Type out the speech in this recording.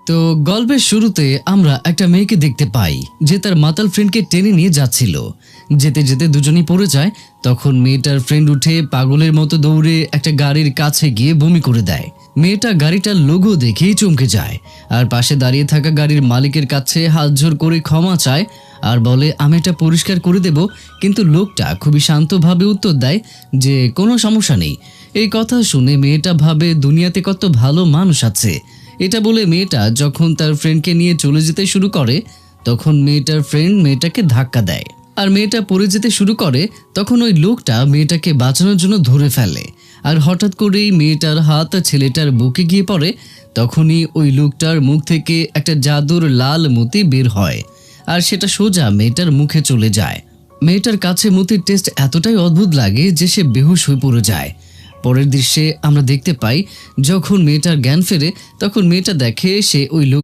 তো গল্পের শুরুতে আমরা একটা মেয়েকে দেখতে পাই যে তার মাতাল ফ্রেন্ডকে টেনে নিয়ে যাচ্ছিল। যেতে যেতে দুজনেই পড়ে যায়। তখন মেয়েটার ফ্রেন্ড উঠে পাগলের মতো দৌড়ে একটা গাড়ির কাছে গিয়ে বমি করে দেয়। মেয়েটা গাড়িটার লোগো দেখেই চমকে যায় আর পাশে দাঁড়িয়ে থাকা গাড়ির মালিকের কাছে হাত জোর করে ক্ষমা চায় আর বলে আমি এটা পরিষ্কার করে দেব। কিন্তু লোকটা খুবই শান্তভাবে উত্তর দেয় যে কোনো সমস্যা নেই। এই কথা শুনে মেয়েটা ভাবে দুনিয়াতে কত ভালো মানুষ আছে। এটা বলে মেয়েটা যখন তার ফ্রেন্ডকে নিয়ে চলে যেতে শুরু করে তখন মেয়েটার ফ্রেন্ড মেয়েটাকে ধাক্কা দেয় আর মেয়েটা পড়ে যেতে শুরু করে। তখন ওই লোকটা মেয়েটাকে বাঁচানোর জন্য ধরে ফেলে আর হঠাৎ করেই মেয়েটার হাত ছেলেটার বুকে গিয়ে পড়ে। তখনই ওই লোকটার মুখ থেকে একটা জাদুর লাল মতি বের হয় আর সেটা সোজা মেয়েটার মুখে চলে যায়। মেয়েটার কাছে মতির টেস্ট এতটাই অদ্ভুত লাগে যে সে বেহুশ হয়ে পড়ে যায়। পরের দৃশ্যে আমরা দেখতে পাই যখন মেয়েটার জ্ঞান ফেরে তখন মেয়েটা দেখে সে ওই লোক